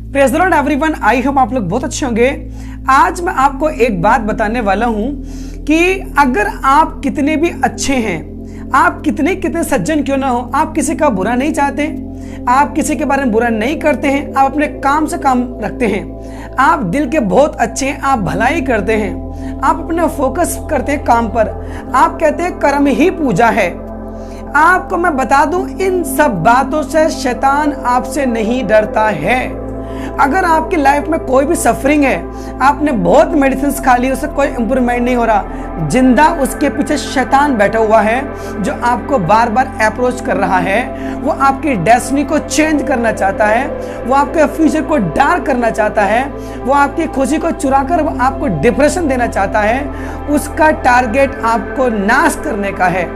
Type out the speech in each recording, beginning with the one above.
Praise the Lord everyone, I hope आप लोग बहुत अच्छे होंगे। आज मैं आपको एक बात बताने वाला हूं कि अगर आप कितने भी अच्छे हैं, आप कितने सज्जन क्यों ना हो, आप किसी का बुरा नहीं चाहते, आप किसी के बारे में बुरा नहीं करते हैं, आप अपने काम से काम रखते हैं, आप दिल के बहुत अच्छे हैं, आप भलाई करते हैं, आप अपना फोकस करते हैं काम पर, आप कहते हैं कर्म ही पूजा है। आपको मैं बता दूं, इन सब बातों से शैतान आपसे नहीं डरता है। अगर आपकी लाइफ में कोई भी सफरिंग है, आपने बहुत मेडिसिन खा ली, उससे कोई इंप्रूवमेंट नहीं हो रहा, जिंदा उसके पीछे शैतान बैठा हुआ है जो आपको बार बार अप्रोच कर रहा है। वो आपकी डेस्टिनी को चेंज करना चाहता है, वो आपके फ्यूचर को डार्क करना चाहता है, वो आपकी खुशी को चुराकर वो आपको डिप्रेशन देना चाहता है। उसका टारगेट आपको नाश करने का है।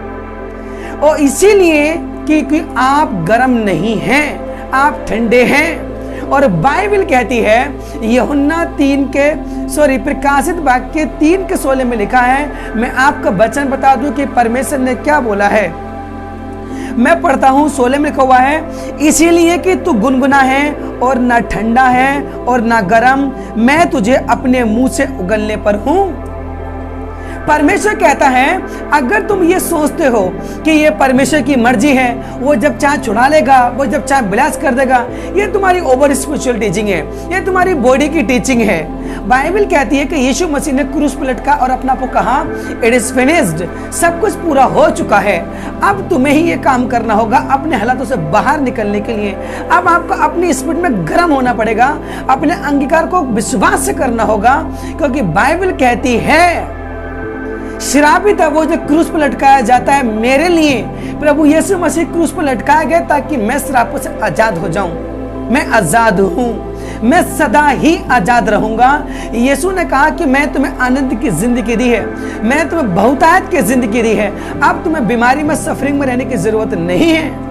और इसीलिए क्योंकि आप गर्म नहीं हैं, आप ठंडे हैं। और बाइबल कहती है, यूहन्ना प्रकाशित वाक्य 3:16 में लिखा है, मैं आपका वचन बता दूं कि परमेश्वर ने क्या बोला है। मैं पढ़ता हूं, 16 में लिखा हुआ है, इसीलिए कि तू गुनगुना है और ना ठंडा है और ना गर्म, मैं तुझे अपने मुंह से उगलने पर हूं। परमेश्वर कहता है, अगर तुम ये सोचते हो कि ये परमेश्वर की मर्जी है, वो जब चाहे छुड़ा लेगा, वो जब चाहे ब्लास्ट कर देगा, ये तुम्हारी ओवर स्पिरिचुअल टीचिंग है, ये तुम्हारी बॉडी की टीचिंग है। बाइबल कहती है कि यीशु मसीह ने क्रूस पर लटका और अपना को कहा, इट इज फिनिश्ड, सब कुछ पूरा हो चुका है। अब तुम्हें ही ये काम करना होगा अपने हालातों से बाहर निकलने के लिए। अब आपको अपनी स्पिरिट में गर्म होना पड़ेगा, अपने अंगीकार को विश्वास से करना होगा, क्योंकि बाइबल कहती है, श्रापित है वो जो क्रूस पर लटकाया जाता है मेरे लिए। प्रभु यीशु मसीह क्रूस पर लटकाया गया ताकि मैं श्रापों से आजाद हो जाऊं। मैं आजाद हूं, मैं सदा ही आजाद रहूंगा। यीशु ने कहा कि मैं तुम्हें आनंद की जिंदगी दी है, मैं तुम्हें बहुतायत की जिंदगी दी है। अब तुम्हें बीमारी में, सफरिंग में रहने की जरूरत नहीं है।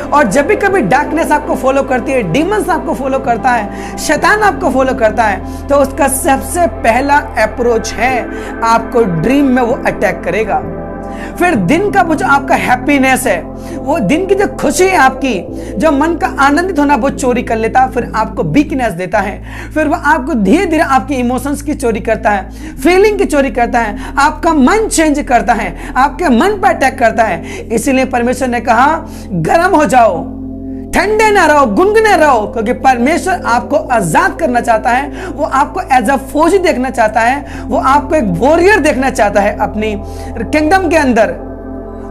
और जब भी कभी डार्कनेस आपको फॉलो करती है, डीमंस आपको फॉलो करता है, शैतान आपको फॉलो करता है, तो उसका सबसे पहला अप्रोच है, आपको ड्रीम में वो अटैक करेगा। फिर दिन का वो जो आपका हैप्पीनेस है, वो दिन की जो खुशी है आपकी, जो मन का आनंदित होना, वो चोरी कर लेता है। फिर आपको वीकनेस देता है, फिर वो आपको धीरे धीरे आपकी इमोशंस की चोरी करता है, फीलिंग की चोरी करता है, आपका मन चेंज करता है, आपके मन पर अटैक करता है। इसीलिए परमेश्वर ने कहा, गर्म हो जाओ, ठंडे ना रहो, गुनगुने रहो, क्योंकि परमेश्वर आपको आजाद करना चाहता है। वो आपको एज अ फौजी देखना चाहता है, वो आपको एक वॉरियर देखना चाहता है अपनी किंगडम के अंदर।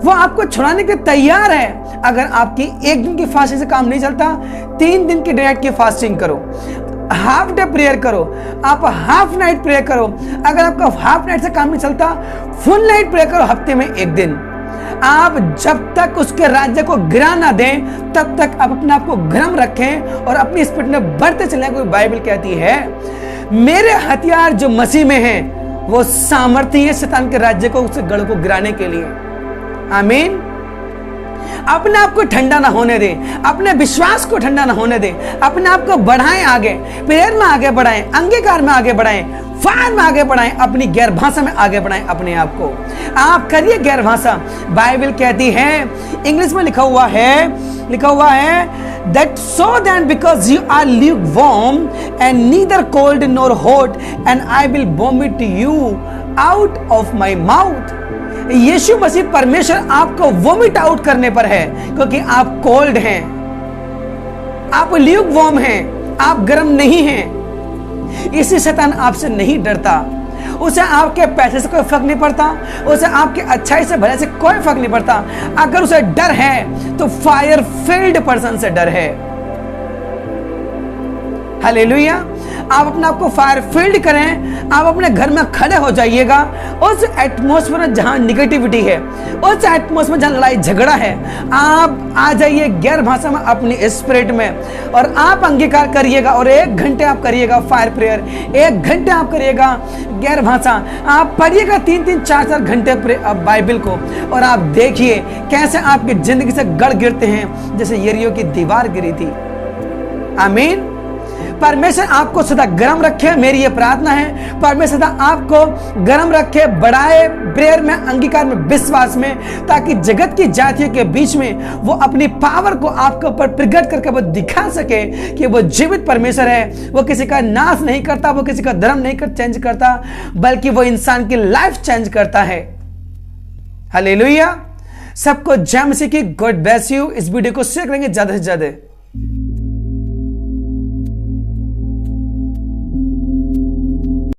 वो आपको छुड़ाने के तैयार है। अगर आपकी एक दिन की फास्टिंग से काम नहीं चलता, 3 दिन की नाइट की फास्टिंग करो, हाफ डे प्रेयर करो, आप हाफ नाइट प्रेयर करो। अगर आपका हाफ नाइट से काम नहीं चलता, फुल नाइट प्रेयर करो, हफ्ते में 1 दिन। आप जब तक उसके राज्य को गिरा ना दें, तब तक आप अपने आप को गर्म रखें और अपनी स्पिरिट में बढ़ते चलें। क्योंकि बाइबल कहती है, मेरे हथियार जो मसीह में हैं, वो सामर्थ्य है शैतान के राज्य को, उस गढ़ को गिराने के लिए। आमीन। अपने आप को ठंडा ना होने दें, अपने विश्वास को ठंडा ना होने दें, अपने आप को बढ़ाएं, आगे प्रेयर में आगे बढ़ाएं, अंगीकार में आगे बढ़ाएं, फायर में आगे बढ़ाएं, अपनी गैर भाषा में आगे बढ़ाएं। अपने आप को आप करिए गैर भाषा। बाइबल कहती है, इंग्लिश में लिखा हुआ है that so then because you are lukewarm and neither cold nor hot and I will vomit you out of my mouth। यीशु मसीह परमेश्वर आपको वोमिट आउट करने पर है, क्योंकि आप कोल्ड हैं, आप ल्यूकवार्म हैं, आप गर्म नहीं हैं। इसी शैतान आपसे नहीं डरता। उसे आपके पैसे से कोई फर्क नहीं पड़ता, उसे आपके अच्छाई से भले से कोई फर्क नहीं पड़ता। अगर उसे डर है तो फायर फील्ड पर्सन से डर है। हालेलुया। आप अपने आप को फायर फील्ड करें, आप अपने घर में खड़े हो जाइएगा उस एटमॉस्फेयर में जहां निगेटिविटी है, उस एटमॉस्फेयर जहां लड़ाई झगड़ा है। आप आ जाइए गैर भाषा में अपनी स्पिरिट में, और आप अंगीकार करिएगा। और 1 घंटे आप करिएगा फायर प्रेयर, 1 घंटे आप करिएगा गैर भाषा, आप पढ़िएगा 3-3, 4-4 घंटे बाइबल को, और आप देखिए कैसे आपकी जिंदगी से गढ़ गिरते हैं, जैसे यरीहो की दीवार गिरी थी। आमीन। परमेश्वर आपको सदा गर्म रखे, मेरी ये प्रार्थना है। परमेश्वर सदा आपको गर्म रखे, बढ़ाए प्रेयर में, अंगीकार में, विश्वास में, ताकि जगत की जातियों के बीच में वो अपनी पावर को आपके ऊपर प्रकट करके वो दिखा सके कि वो जीवित परमेश्वर है। वो किसी का नाश नहीं करता, वो किसी का धर्म नहीं चेंज करता, बल्कि वो इंसान की लाइफ चेंज करता है। हालेलुया। सबको जय मसीह की। God bless you. इस वीडियो को शेयर करेंगे ज्यादा से ज्यादा।